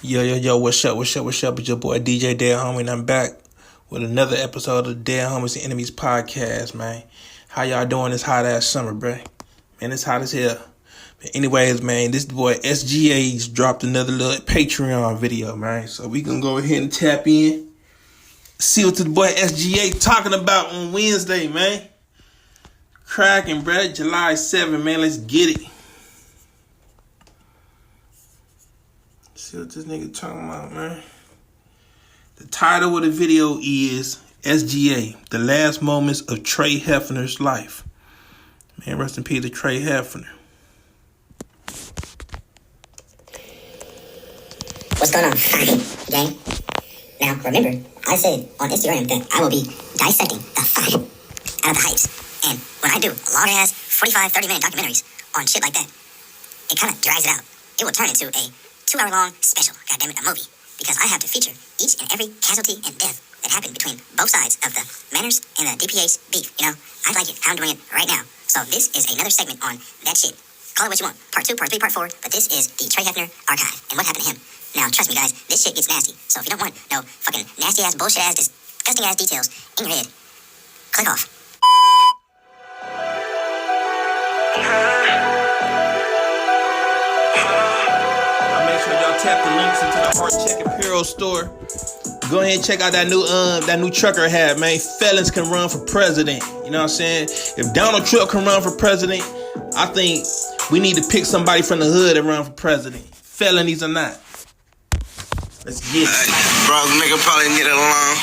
Yo, what's up? It's your boy DJ Dead Homie, and I'm back with another episode of the Dead Homies and Enemies podcast, man. How y'all doing this hot ass summer, bruh? Man, it's hot as hell. But anyways, man, this boy SGA's dropped another little Patreon video, man. So we gonna go ahead and tap in, see what the boy SGA talking about on Wednesday, man. Cracking, bruh. July 7th, man. Let's get it. See what this nigga talking about, man. The title of the video is SGA, The Last Moments of Tre Hefner's Life. Man, rest in peace to Tre Hefner. What's going on, gang? Now, remember, I said on Instagram that I will be dissecting the fuck out of the hypes. And when I do long-ass 45, 30-minute documentaries on shit like that, it kind of drags it out. It will turn into a 2-hour-long special, goddammit, a movie, because I have to feature each and every casualty and death that happened between both sides of the Manners and the DPH beef, you know? I like it, how I'm doing it right now. So this is another segment on that shit. Call it what you want, part 2, part 3, part 4, but this is the Tre Hefner archive, and what happened to him. Now, trust me, guys, this shit gets nasty, so if you don't want no fucking nasty-ass, bullshit-ass, disgusting-ass details in your head, click off. Tap the links into the Heart Check Apparel store. Go ahead and check out that new trucker hat, man. Felons can run for president. You know what I'm saying? If Donald Trump can run for president, I think we need to pick somebody from the hood and run for president. Felonies or not. Let's get it. Broke nigga probably get along.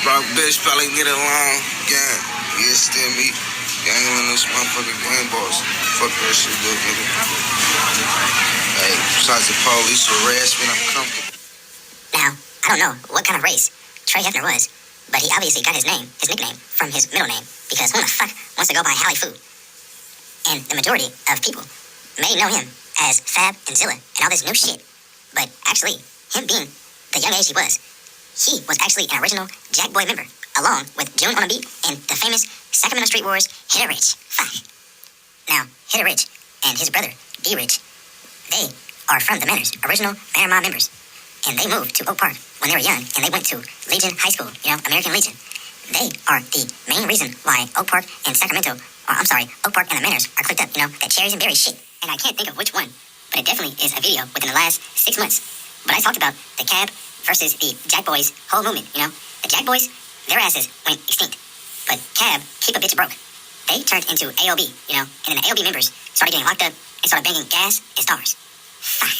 Broke bitch probably get along. Gang, yeah, still me. Gang in this motherfucking game boss. Fuck that shit, good nigga. Hey, besides the police harassment, I'm comfortable. Now, I don't know what kind of race Tre Hefner was, but he obviously got his nickname, from his middle name, because who the fuck wants to go by Hallie Fu? And the majority of people may know him as Fab and Zilla and all this new shit, but actually, him being the young age he was actually an original Jack Boy member, along with June on a Beat and the famous Sacramento Street Wars Hit It Rich. Fuck. Now, Hit It Rich and his brother, D Rich, they are from the Manners, original Manor Mob members. And they moved to Oak Park when they were young, and they went to Legion High School, American Legion. They are the main reason why Oak Park and Oak Park and the Manners are clicked up, that cherries and berries shit. And I can't think of which one, but it definitely is a video within the last 6 months. But I talked about the Cab versus the Jack Boys whole movement, The Jack Boys, their asses went extinct. But Cab, keep a bitch broke. They turned into AOB, and then the AOB members started getting locked up and started banging gas and stars. Fuck.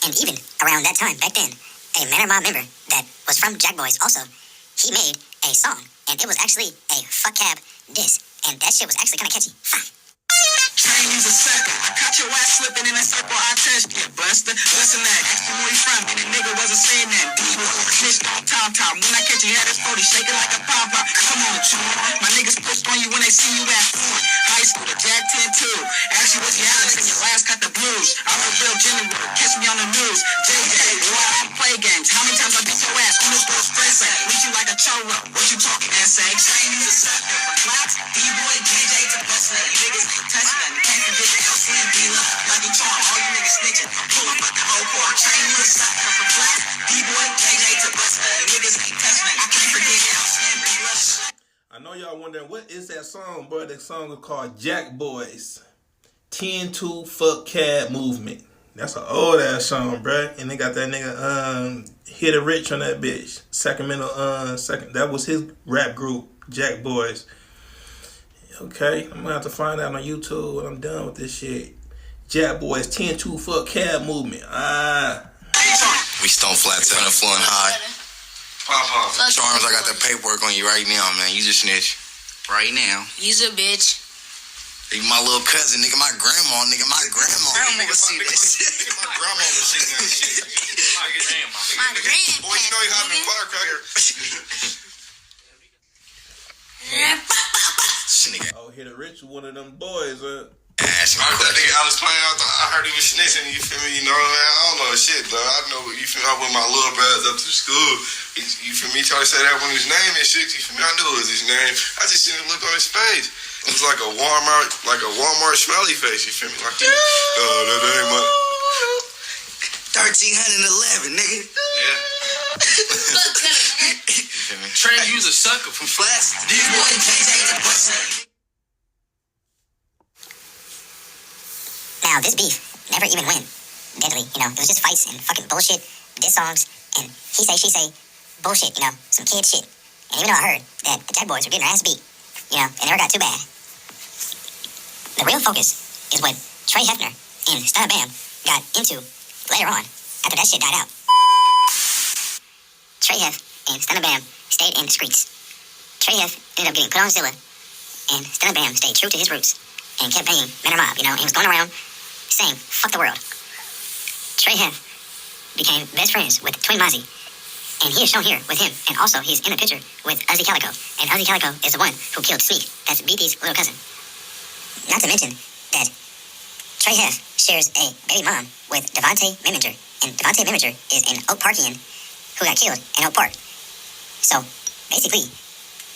And even around that time, back then, a Manor Mob member that was from Jack Boys also, he made a song, and it was actually a fuck Cab diss, and that shit was actually kind of catchy. Fuck. Chinese a sucker. I caught your ass slipping in a circle. I touched you, buster. Listen that. Ask me where you from, and the nigga wasn't saying that. D-boy, snitched on top. When I catch you, had his 40 shaking like a pop-pop. Come on, Chum. My niggas pushed on you when they see you at high school. The Jack 10 too. Ask you what's your Alex, and your last got the blues. I'm a real January. Catch me on the news. JJ, why I don't play games? How many times I beat your ass? Almost go stress at. Meet you like a cholo. What you talking, SA? Chinese a sucker. From Flats, D-boy, JJ to Buster. You niggas ain't touching that. Can't forget the LC and D-Love. Like you talk, all you niggas snitching. Pull up like the whole bar. Chinese a sucker. From Flats, D-boy, JJ to Buster. You niggas ain't touching that. I can't forget the LC and D-Love. I know y'all wondering, what is that song, bro? That song is called Jack Boys 10-2 Fuck Cab Movement. That's an old ass song, bro. And they got that nigga Hit It Rich on that bitch. Sacramento that was his rap group, Jack Boys. Okay, I'm gonna have to find out on YouTube when I'm done with this shit. Jack Boys 10-2 Fuck Cab Movement. We Stone Flats on the floor and high. Pop. Charms, I got the paperwork on you right now, man. You just snitch. Right now. You's a bitch. You my little cousin, nigga. My grandma. My grandma see this. My grandma will see that shit. My grandpa. Boy, you know you having a firecracker. Oh, Hit It Rich, one of them boys, I think I was playing out. I heard he was snitching. You feel me? Man, I don't know shit, but I know. You feel me? I went my little brothers up to school. You feel me? He tried to say that when his name and shit. You feel me? I knew it was his name. I just seen him look on his face. It was like a Walmart smiley face. You feel me? Like that ain't my. 1311, nigga. Yeah. Trey, you's a sucker for flash. These boys can't bust. Now, this beef never even went deadly, you know. It was just fights and fucking bullshit, diss songs, and he say, she say, bullshit, you know, some kid shit. And even though I heard that the Jack boys were getting their ass beat, you know, it never got too bad. The real focus is what Tre Hefner and Stunna Bam got into later on, after that shit died out. Tre Hef and Stunna Bam stayed in the streets. Tre Hef ended up getting put on Zilla, and Stunna Bam stayed true to his roots and kept banging Men Are Mob, you know, and he was going around saying, fuck the world. Tre Hef became best friends with Twin Mozzie, and he is shown here with him, and also he's in the picture with Uzi Calico, and Uzi Calico is the one who killed Sneak, that's BT's little cousin. Not to mention that Tre Hef shares a baby mom with Devontae Miminger, and Devontae Miminger is an Oak Parkian who got killed in Oak Park. So, basically,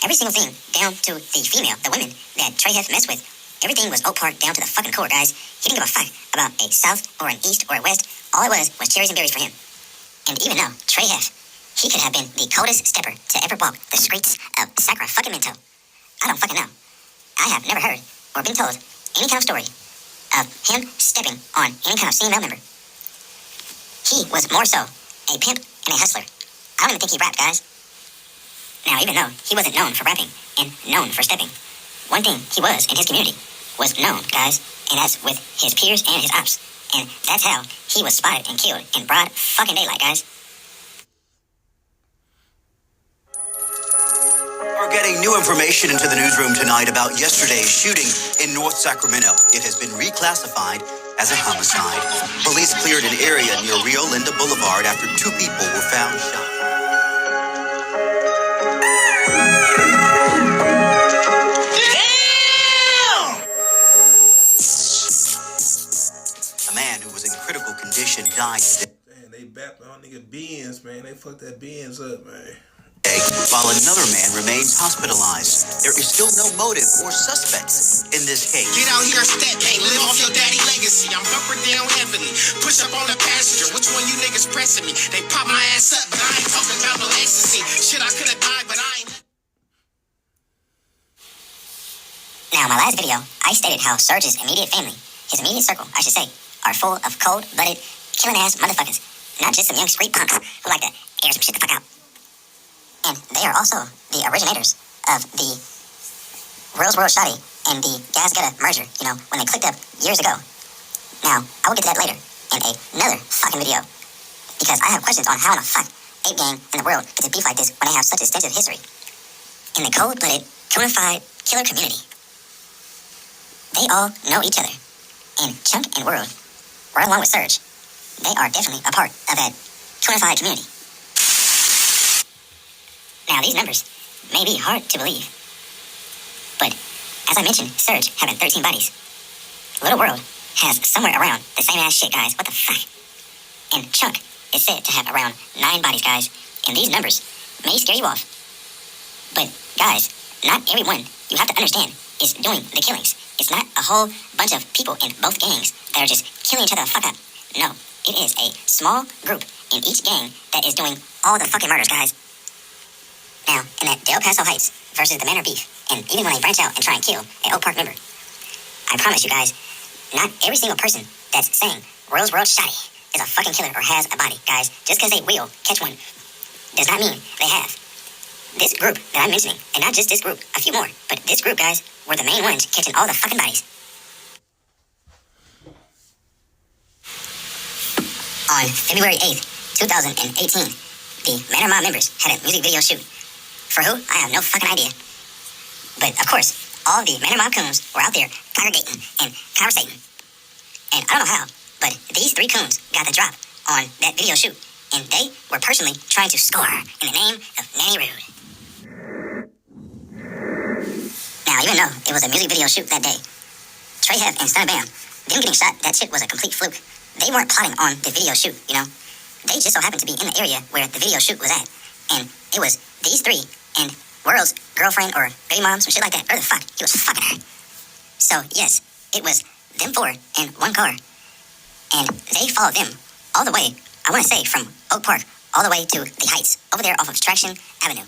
every single thing down to the female, the women that Tre Hef messed with, everything was Oak Park down to the fucking core, guys. He didn't give a fuck about a south or an east or a west. All it was cherries and berries for him. And even though Tre Hef, he could have been the coldest stepper to ever walk the streets of Sacramento, I don't fucking know. I have never heard or been told any kind of story of him stepping on any kind of female member. He was more so a pimp and a hustler. I don't even think he rapped, guys. Now, even though he wasn't known for rapping and known for stepping, one thing he was in his community was known, guys, and that's with his peers and his ops. And that's how he was spotted and killed in broad fucking daylight, guys. We're getting new information into the newsroom tonight about yesterday's shooting in North Sacramento. It has been reclassified as a homicide. Police cleared an area near Rio Linda Boulevard after 2 people were found shot. A man who was in critical condition died today. Man, they backed on nigga Benz, man. They fucked that Benz up, man. While another man remains hospitalized. There is still no motive or suspects in this case. Get out here, step, can't live off your daddy legacy. I'm bumper down heavily. Push up on the passenger. Which one you niggas pressing me? They pop my ass up, but I ain't talking about no ecstasy. Shit, I could have died, but I ain't. Now, in my last video, I stated how Surge's immediate family, his immediate circle, I should say, are full of cold-blooded, killing-ass motherfuckers. Not just some young street punks who like to air some shit the fuck out. And they are also the originators of the Real World Shotty and the Gas Gutter merger, you know, when they clicked up years ago. Now, I will get to that later in another fucking video, because I have questions on how in the fuck Ape Gang in the world gets a beef like this when they have such extensive history. In the cold-blooded, codified killer community, they all know each other. And Chunk and World, right along with Surge, they are definitely a part of that codified community. Now, these numbers may be hard to believe, but as I mentioned, Surge having 13 bodies. Little World has somewhere around the same ass shit, guys. What the fuck? And Chunk is said to have around 9 bodies, guys. And these numbers may scare you off. But, guys, not everyone, you have to understand, is doing the killings. It's not a whole bunch of people in both gangs that are just killing each other the fuck up. No, it is a small group in each gang that is doing all the fucking murders, guys. Now, in that Del Paso Heights versus the Manor Beef, and even when they branch out and try and kill an Oak Park member, I promise you guys, not every single person that's saying World Shotty is a fucking killer or has a body, guys. Just because they will catch one does not mean they have. This group that I'm mentioning, and not just this group, a few more, but this group, guys, were the main ones catching all the fucking bodies. On February 8th, 2018, the Man or Mob members had a music video shoot. For who? I have no fucking idea. But, of course, all the Man or Mob coons were out there congregating and conversating. And I don't know how, but these 3 coons got the drop on that video shoot, and they were personally trying to score in the name of Nanny Rude. Now, even though it was a music video shoot that day, Tre Hef and Stunna Bam, them getting shot, that shit was a complete fluke. They weren't plotting on the video shoot, you know? They just so happened to be in the area where the video shoot was at. And it was these 3 and World's girlfriend or baby mom, some shit like that. Or the fuck, he was fucking her. So, yes, it was them 4 in one car. And they followed them all the way I want to say from Oak Park all the way to the Heights, over there off of Traction Avenue.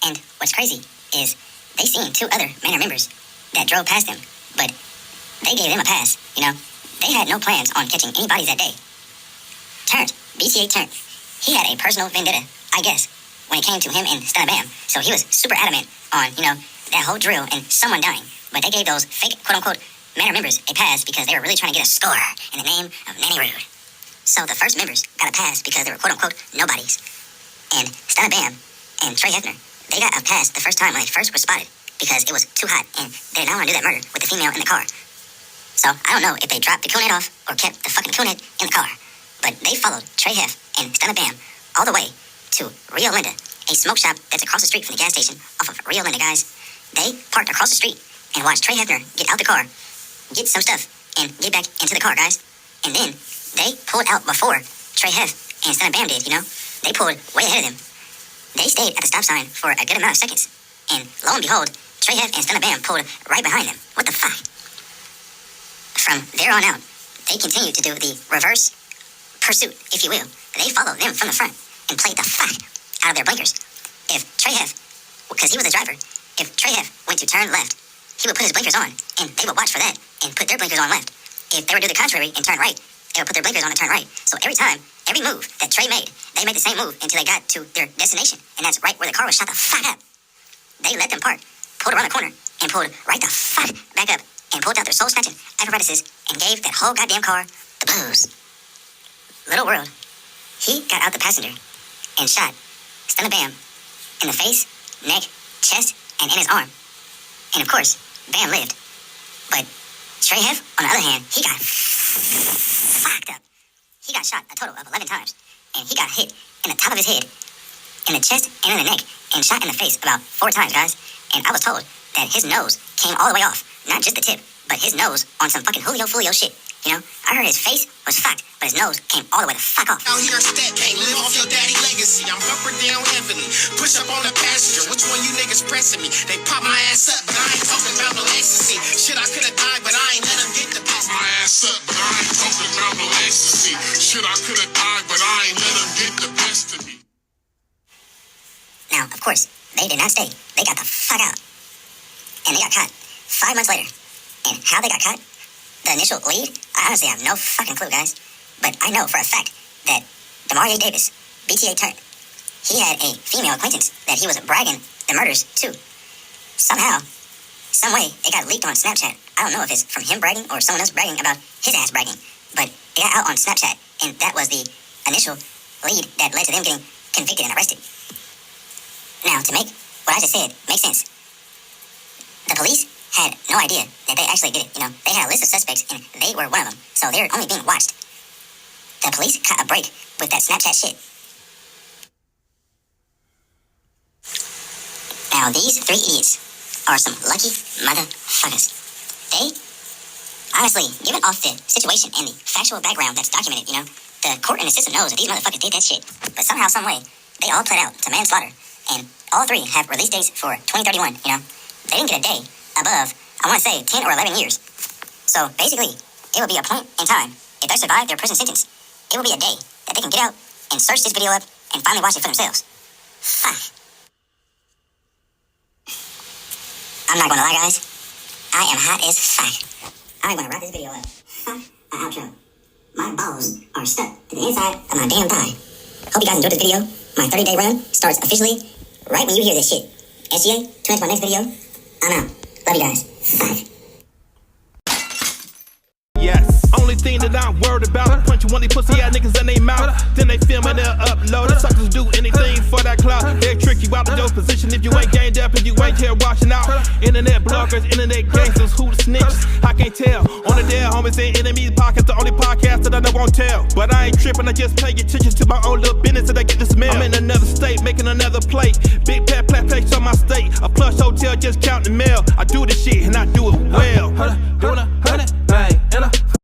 And what's crazy is they seen 2 other Manor members that drove past them, but they gave them a pass, you know. They had no plans on catching any bodies that day. Turnt, BTA Turnt, he had a personal vendetta, I guess, when it came to him and Stunna Bam. So he was super adamant on, you know, that whole drill and someone dying. But they gave those fake, quote-unquote, Manor members a pass because they were really trying to get a score in the name of Nanny Rude. So the first members got a pass because they were quote-unquote nobodies. And Stunna Bam and Tre Hefner, they got a pass the first time when they first were spotted because it was too hot and they did not want to do that murder with the female in the car. So I don't know if they dropped the coon head off or kept the fucking coon head in the car. But they followed Tre Hef and Stunna Bam all the way to Rio Linda, a smoke shop that's across the street from the gas station off of Rio Linda, guys. They parked across the street and watched Tre Hefner get out the car, get some stuff, and get back into the car, guys. And then they pulled out before Tre Hef and Stunna Bam did, you know. They pulled way ahead of them. They stayed at the stop sign for a good amount of seconds. And lo and behold, Tre Hef and Stunna Bam pulled right behind them. What the fuck? From there on out, they continued to do the reverse pursuit, if you will. They followed them from the front and played the fuck out of their blinkers. If Tre Hef, because he was the driver, if Tre Hef went to turn left, he would put his blinkers on, and they would watch for that and put their blinkers on left. If they would do the contrary and turn right, they would put their blinkers on and turn right. So every time, every move that Tre made, they made the same move until they got to their destination, and that's right where the car was shot the fuck up. They let them park, pulled around the corner, and pulled right the fuck back up, and pulled out their soul-snatching apparatuses and gave that whole goddamn car the blues. Little World, he got out the passenger and shot Stunna Bam in the face, neck, chest, and in his arm. And of course, Bam lived. But Tre Hef, on the other hand, he got fucked up. He got shot a total of 11 times. And he got hit in the top of his head, in the chest, and in the neck, and shot in the face about 4 times, guys. And I was told that his nose came all the way off. Not just the tip, but his nose on some fucking Julio Fulio shit. You know, I heard his face was fucked, but his nose came all the way the fuck off. Out here, stat can't live off your daddy legacy. I'm bumper down heavily. Push up on the passenger. Which one you niggas pressing me? They pop my ass up, but I ain't talking about no ecstasy. Shit, I could've died, but I ain't let them get the best. My ass up, but I ain't talking about no ecstasy. Shit, I could've died, but I ain't let them get the best of me. Now, of course, they did not stay. They got the fuck out. And they got caught 5 months later. And how they got caught? The initial lead? I honestly have no fucking clue, guys. But I know for a fact that Demario Davis, BTA Turnt, he had a female acquaintance that he was bragging the murders to. Somehow, some way, it got leaked on Snapchat. I don't know if it's from him bragging or someone else bragging about his ass bragging. But it got out on Snapchat, and that was the initial lead that led to them getting convicted and arrested. Now, to make what I just said make sense, the police had no idea that they actually did it. You know, they had a list of suspects, and they were one of them. So they're only being watched. The police caught a break with that Snapchat shit. Now, these 3 idiots are some lucky motherfuckers. They, honestly, given off the situation and the factual background that's documented, you know, the court and the system knows that these motherfuckers did that shit. But somehow, some way, they all pled out to manslaughter. And all 3 have release dates for 2031, you know. They didn't get a day above, I want to say, 10 or 11 years. So, basically, it will be a point in time. If they survive their prison sentence, it will be a day that they can get out and search this video up and finally watch it for themselves. Fuck. I'm not gonna lie, guys. I am hot as fuck. I'm gonna wrap this video up. Fuck an outro. My balls are stuck to the inside of my damn thigh. Hope you guys enjoyed this video. My 30-day run starts officially right when you hear this shit. SGA, tune into my next video. I'm out. Love you guys. Bye. Yes. Only thing that I'm worried about, punch one of these pussy ass niggas in they mouth. Then they film and they'll upload it. Suckers do anything for that clout. They'll trick you out of your position if you ain't gained up and you ain't here watching out. Internet bloggers, internet gangsters, who the snitches? I can't tell. On the dead homies and enemies podcast, the only podcast that I won't tell. But I ain't tripping, I just pay attention to my own little business and I get the smell. I'm in another state, making another plate. Big plat place on my state. A plush hotel, just counting mail. I do this shit and I do it well.